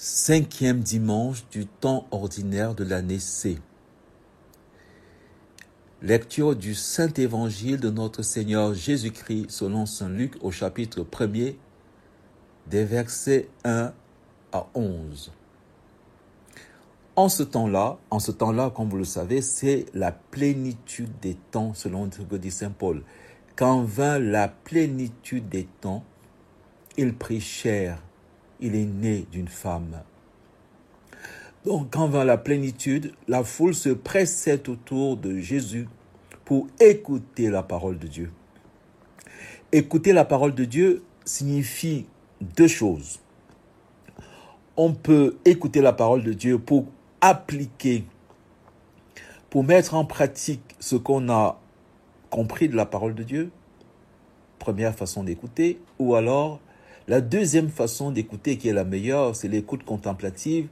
Cinquième dimanche du temps ordinaire de l'année C. Lecture du Saint-Évangile de notre Seigneur Jésus-Christ selon Saint Luc au chapitre 1er, des versets 1 à 11. En ce temps-là, comme vous le savez, c'est la plénitude des temps selon ce que dit Saint Paul. Quand vint la plénitude des temps, il prit chair, il est né d'une femme. Donc, quand vint la plénitude, la foule se pressait autour de Jésus pour écouter la parole de Dieu. Écouter la parole de Dieu signifie deux choses. On peut écouter la parole de Dieu pour appliquer, pour mettre en pratique ce qu'on a compris de la parole de Dieu, première façon d'écouter, ou alors la deuxième façon d'écouter qui est la meilleure, c'est l'écoute contemplative,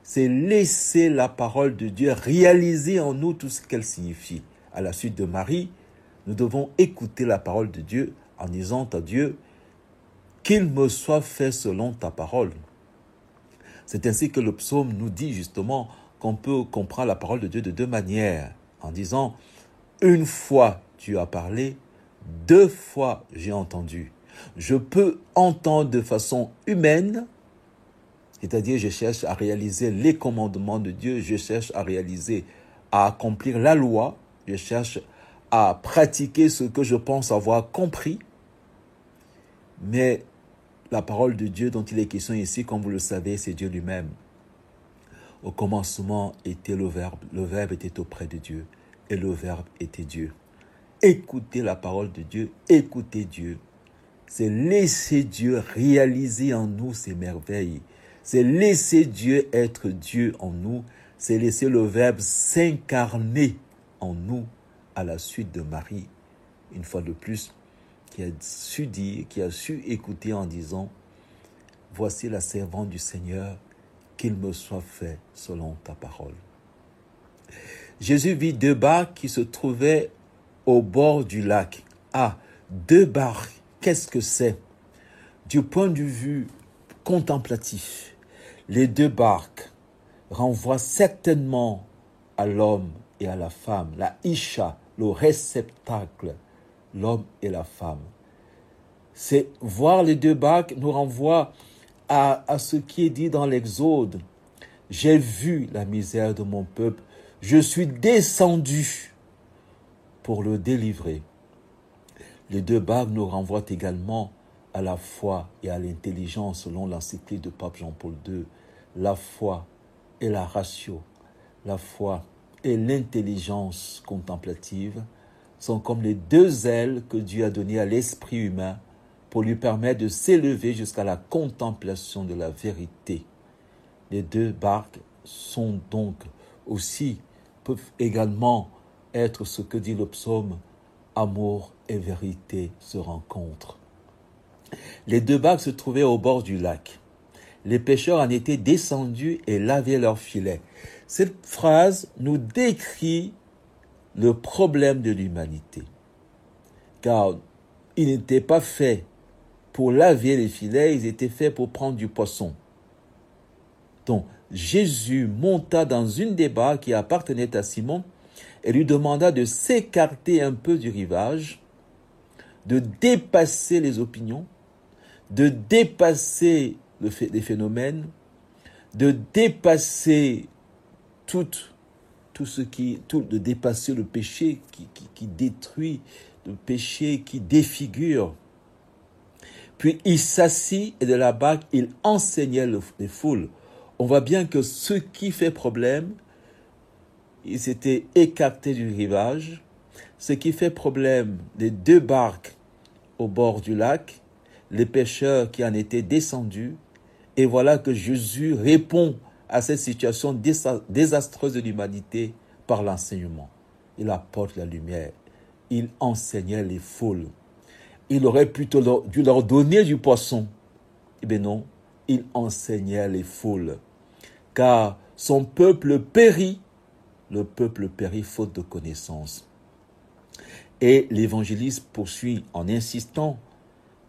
c'est laisser la parole de Dieu réaliser en nous tout ce qu'elle signifie. À la suite de Marie, nous devons écouter la parole de Dieu en disant à Dieu « Qu'il me soit fait selon ta parole ». C'est ainsi que le psaume nous dit justement qu'on peut comprendre la parole de Dieu de deux manières, en disant « Une fois tu as parlé, deux fois j'ai entendu ». Je peux entendre de façon humaine, c'est-à-dire je cherche à réaliser les commandements de Dieu, je cherche à accomplir la loi, je cherche à pratiquer ce que je pense avoir compris. Mais la parole de Dieu dont il est question ici, comme vous le savez, c'est Dieu lui-même. Au commencement était le Verbe était auprès de Dieu, et le Verbe était Dieu. Écoutez la parole de Dieu, écoutez Dieu. C'est laisser Dieu réaliser en nous ses merveilles. C'est laisser Dieu être Dieu en nous. C'est laisser le Verbe s'incarner en nous à la suite de Marie, une fois de plus, qui a su dire, qui a su écouter en disant « Voici la servante du Seigneur, qu'il me soit fait selon ta parole. » Jésus vit deux barques qui se trouvaient au bord du lac. Ah, deux barques. Qu'est-ce que c'est? Du point de vue contemplatif, les deux barques renvoient certainement à l'homme et à la femme, la isha, le réceptacle, l'homme et la femme. C'est voir les deux barques nous renvoie à ce qui est dit dans l'Exode. J'ai vu la misère de mon peuple, je suis descendu pour le délivrer. Les deux barques nous renvoient également à la foi et à l'intelligence selon l'encyclique de Pape Jean-Paul II. La foi et la ratio, la foi et l'intelligence contemplative sont comme les deux ailes que Dieu a données à l'esprit humain pour lui permettre de s'élever jusqu'à la contemplation de la vérité. Les deux barques sont donc peuvent également être ce que dit le psaume, amour et vérité se rencontrent. Les deux barques se trouvaient au bord du lac. Les pêcheurs en étaient descendus et lavaient leurs filets. Cette phrase nous décrit le problème de l'humanité. Car ils n'étaient pas faits pour laver les filets, ils étaient faits pour prendre du poisson. Donc, Jésus monta dans une des barques qui appartenait à Simon et lui demanda de s'écarter un peu du rivage, de dépasser les opinions, de dépasser les phénomènes, de dépasser de dépasser le péché qui détruit, le péché qui défigure. Puis il s'assit et de la barque, il enseignait les foules. On voit bien que ce qui fait problème, il s'était écarté du rivage. Ce qui fait problème, les deux barques au bord du lac, les pêcheurs qui en étaient descendus, et voilà que Jésus répond à cette situation désastreuse de l'humanité par l'enseignement. Il apporte la lumière. Il enseignait les foules. Il aurait plutôt dû leur donner du poisson. Eh bien non, il enseignait les foules. Car son peuple périt, le peuple périt faute de connaissance. Et l'évangéliste poursuit en insistant,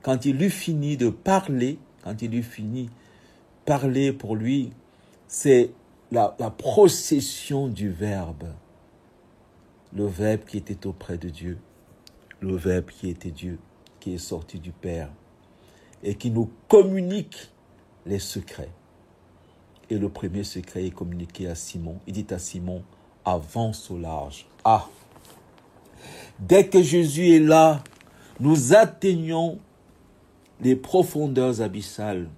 quand il eut fini de parler, quand il eut fini parler pour lui, c'est la procession du Verbe. Le Verbe qui était auprès de Dieu, le Verbe qui était Dieu, qui est sorti du Père et qui nous communique les secrets. Et le premier secret est communiqué à Simon. Il dit à Simon, avance au large. Ah! Dès que Jésus est là, nous atteignons les profondeurs abyssales.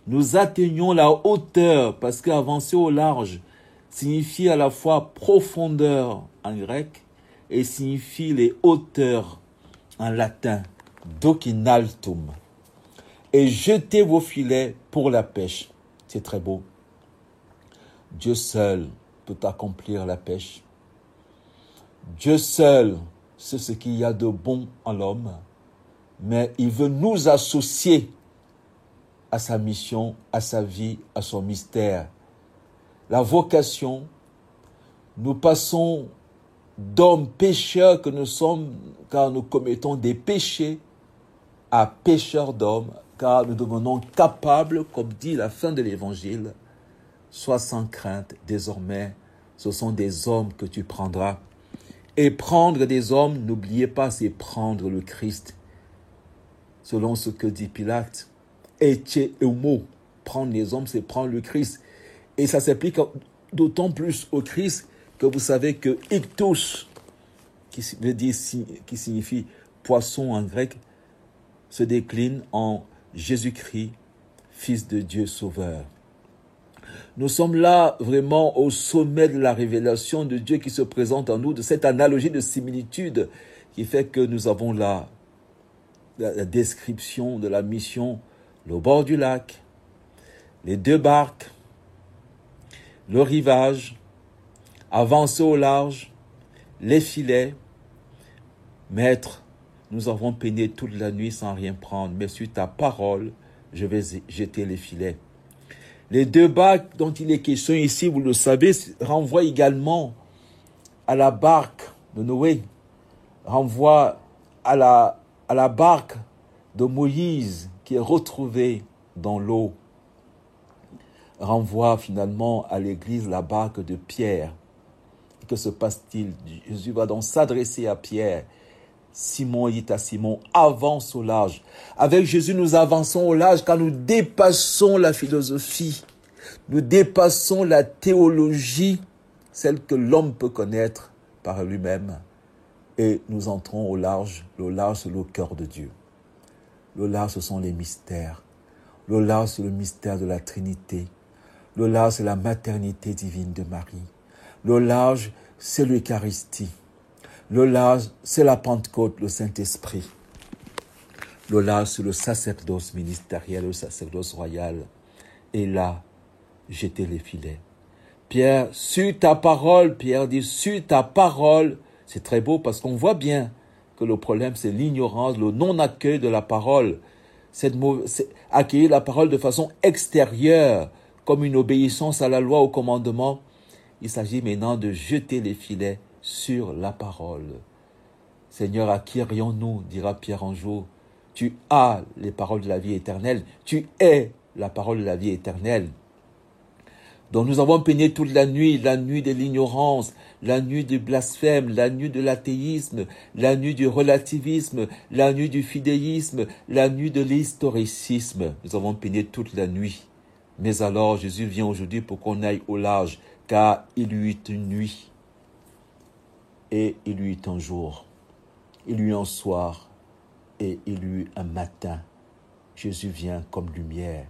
Nous atteignons la hauteur, parce qu'avancer au large signifie à la fois profondeur en grec et signifie les hauteurs en latin, dochinaltum. Et jetez vos filets pour la pêche. C'est très beau. Dieu seul peut accomplir la pêche. Dieu seul sait ce qu'il y a de bon en l'homme, mais il veut nous associer à sa mission, à sa vie, à son mystère. La vocation, nous passons d'hommes pécheurs que nous sommes, car nous commettons des péchés, à pécheurs d'hommes, car nous devenons capables, comme dit la fin de l'évangile, sois sans crainte, désormais, ce sont des hommes que tu prendras. Et prendre des hommes, n'oubliez pas, c'est prendre le Christ. Selon ce que dit Pilate, etier homo, prendre les hommes, c'est prendre le Christ. Et ça s'applique d'autant plus au Christ que vous savez que iktos, qui signifie poisson en grec, se décline en Jésus-Christ, Fils de Dieu Sauveur. Nous sommes là vraiment au sommet de la révélation de Dieu qui se présente en nous, de cette analogie de similitude qui fait que nous avons la description de la mission, le bord du lac, les deux barques, le rivage, avancer au large, les filets. Maître, nous avons peiné toute la nuit sans rien prendre, mais sur ta parole, je vais jeter les filets. Les deux barques dont il est question ici, vous le savez, renvoient également à la barque de Noé, renvoient à la barque de Moïse qui est retrouvée dans l'eau, renvoie finalement à l'église la barque de Pierre. Que se passe-t-il? Jésus va donc s'adresser à Pierre. Simon dit à Simon, avance au large. Avec Jésus, nous avançons au large quand nous dépassons la philosophie. Nous dépassons la théologie, celle que l'homme peut connaître par lui-même. Et nous entrons au large. Le large, c'est le cœur de Dieu. Le large, ce sont les mystères. Le large, c'est le mystère de la Trinité. Le large, c'est la maternité divine de Marie. Le large, c'est l'Eucharistie. Le large, c'est la Pentecôte, le Saint-Esprit. Le large, c'est le sacerdoce ministériel, le sacerdoce royal. Et là, jetez les filets. Pierre, sur ta parole, Pierre dit, sur ta parole, c'est très beau parce qu'on voit bien que le problème, c'est l'ignorance, le non-accueil de la parole. C'est accueillir la parole de façon extérieure, comme une obéissance à la loi, au commandement. Il s'agit maintenant de jeter les filets sur la parole. Seigneur, à qui irions-nous, dira Pierre un jour. Tu as les paroles de la vie éternelle. Tu es la parole de la vie éternelle. Donc nous avons peigné toute la nuit de l'ignorance, la nuit du blasphème, la nuit de l'athéisme, la nuit du relativisme, la nuit du fidéisme, la nuit de l'historicisme. Nous avons peigné toute la nuit. Mais alors Jésus vient aujourd'hui pour qu'on aille au large, car il y eut une nuit et il y eut un jour, il y eut un soir et il y eut un matin. Jésus vient comme lumière.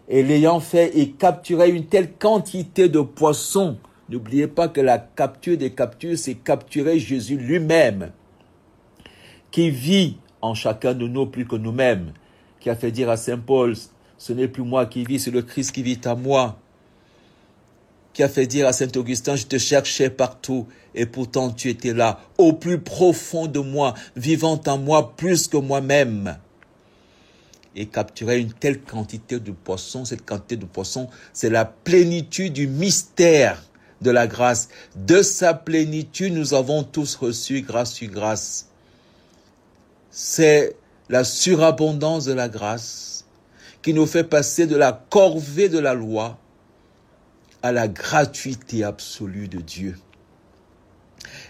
Et l'ayant fait, il capturait une telle quantité de poissons. N'oubliez pas que la capture des captures, c'est capturer Jésus lui-même, qui vit en chacun de nous plus que nous-mêmes, qui a fait dire à Saint Paul, ce n'est plus moi qui vis, c'est le Christ qui vit en moi, qui a fait dire à Saint Augustin, je te cherchais partout, et pourtant tu étais là, au plus profond de moi, vivant en moi plus que moi-même. Et capturer une telle quantité de poissons, cette quantité de poissons, c'est la plénitude du mystère de la grâce. De sa plénitude, nous avons tous reçu grâce sur grâce. C'est la surabondance de la grâce qui nous fait passer de la corvée de la loi à la gratuité absolue de Dieu.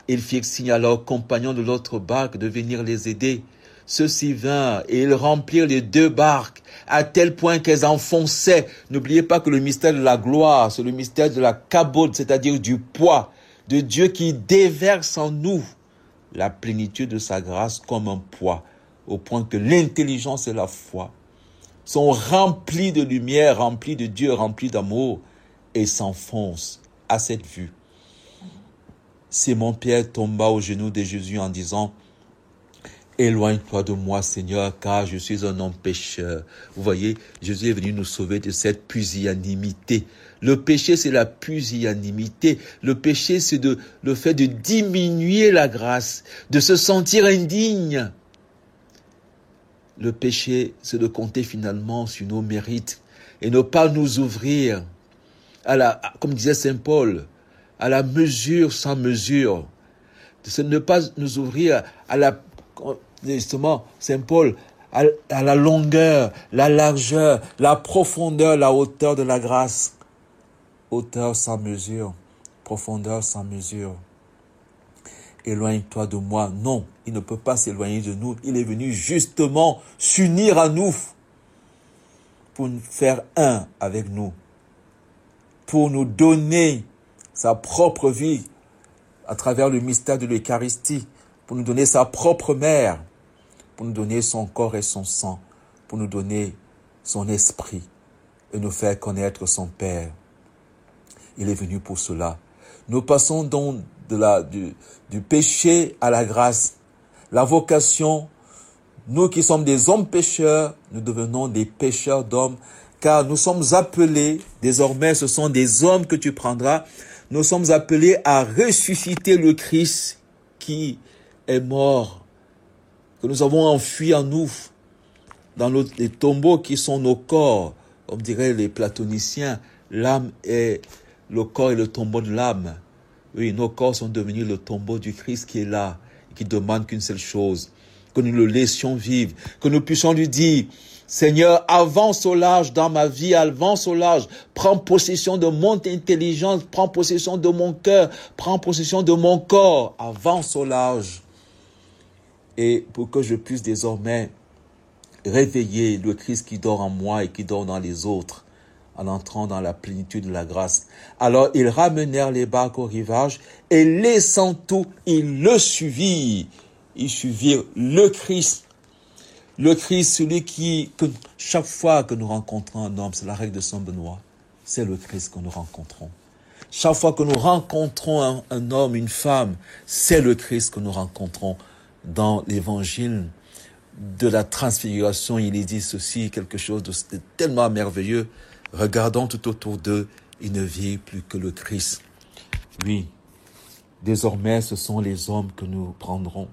Il fit signe à leurs compagnons de l'autre barque de venir les aider. Ceux-ci vinrent et ils remplirent les 2 barques à tel point qu'elles enfonçaient. N'oubliez pas que le mystère de la gloire, c'est le mystère de la kabod, c'est-à-dire du poids de Dieu qui déverse en nous la plénitude de sa grâce comme un poids, au point que l'intelligence et la foi sont remplies de lumière, remplies de Dieu, remplies d'amour et s'enfoncent à cette vue. Simon-Pierre tomba aux genoux de Jésus en disant « Éloigne-toi de moi, Seigneur, car je suis un homme pécheur. » Vous voyez, Jésus est venu nous sauver de cette pusillanimité. Le péché, c'est la pusillanimité. Le péché, c'est le fait de diminuer la grâce, de se sentir indigne. Le péché, c'est de compter finalement sur nos mérites et ne pas nous ouvrir comme disait Saint Paul, à la mesure sans mesure. De ne pas nous ouvrir justement, Saint Paul, à la longueur, la largeur, la profondeur, la hauteur de la grâce. Hauteur sans mesure, profondeur sans mesure. Éloigne-toi de moi. Non, il ne peut pas s'éloigner de nous. Il est venu justement s'unir à nous pour nous faire un avec nous, pour nous donner sa propre vie à travers le mystère de l'Eucharistie, pour nous donner sa propre mère, pour nous donner son corps et son sang, pour nous donner son esprit et nous faire connaître son Père. Il est venu pour cela. Nous passons donc du péché à la grâce. La vocation, nous qui sommes des hommes pécheurs, nous devenons des pécheurs d'hommes, car nous sommes appelés, désormais ce sont des hommes que tu prendras, nous sommes appelés à ressusciter le Christ qui est mort, que nous avons enfui en nous, dans les tombeaux qui sont nos corps, comme diraient les platoniciens, l'âme est le corps et le tombeau de l'âme. Oui, nos corps sont devenus le tombeau du Christ qui est là, et qui demande qu'une seule chose, que nous le laissions vivre, que nous puissions lui dire, Seigneur, avance au large dans ma vie, avance au large, prends possession de mon intelligence, prends possession de mon cœur, prends possession de mon corps, avance au large. Et pour que je puisse désormais réveiller le Christ qui dort en moi et qui dort dans les autres, en entrant dans la plénitude de la grâce. Alors ils ramenèrent les barques au rivage et laissant tout, ils le suivirent. Ils suivirent le Christ. Le Christ, celui que chaque fois que nous rencontrons un homme, c'est la règle de Saint Benoît, c'est le Christ que nous rencontrons. Chaque fois que nous rencontrons un homme, une femme, c'est le Christ que nous rencontrons. Dans l'évangile de la transfiguration, il est dit ceci, quelque chose de tellement merveilleux. Regardons tout autour d'eux, ils ne virent plus que le Christ. Oui, désormais, ce sont les hommes que nous prendrons.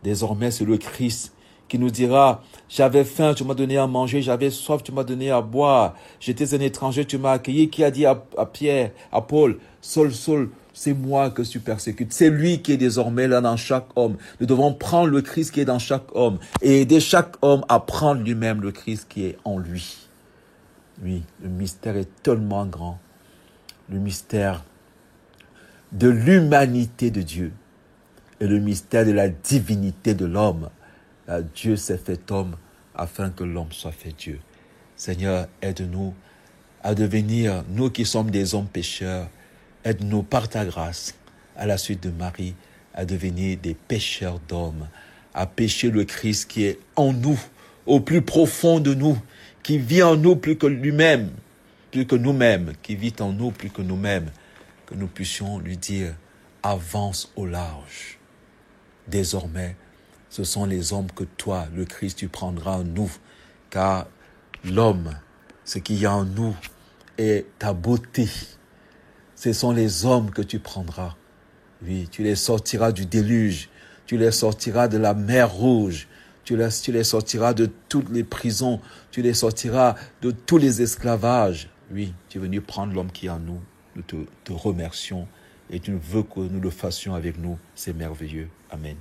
Désormais, c'est le Christ qui nous dira, j'avais faim, tu m'as donné à manger, j'avais soif, tu m'as donné à boire, j'étais un étranger, tu m'as accueilli. Qui a dit à Pierre, à Paul, Saul, Saul, c'est moi que tu persécutes. C'est lui qui est désormais là dans chaque homme. Nous devons prendre le Christ qui est dans chaque homme et aider chaque homme à prendre lui-même le Christ qui est en lui. Oui, le mystère est tellement grand. Le mystère de l'humanité de Dieu et le mystère de la divinité de l'homme. Dieu s'est fait homme afin que l'homme soit fait Dieu. Seigneur, aide-nous à devenir, nous qui sommes des hommes pécheurs, aide-nous par ta grâce, à la suite de Marie, à devenir des pécheurs d'hommes, à pécher le Christ qui est en nous, au plus profond de nous, qui vit en nous plus que lui-même, plus que nous-mêmes, qui vit en nous plus que nous-mêmes, que nous puissions lui dire, avance au large. Désormais, ce sont les hommes que toi, le Christ, tu prendras en nous, car l'homme, ce qu'il y a en nous, est ta beauté. Ce sont les hommes que tu prendras. Oui, tu les sortiras du déluge, tu les sortiras de la mer rouge, tu les sortiras de toutes les prisons, tu les sortiras de tous les esclavages. Oui, tu es venu prendre l'homme qui est en nous. Nous te remercions et tu veux que nous le fassions avec nous. C'est merveilleux. Amen.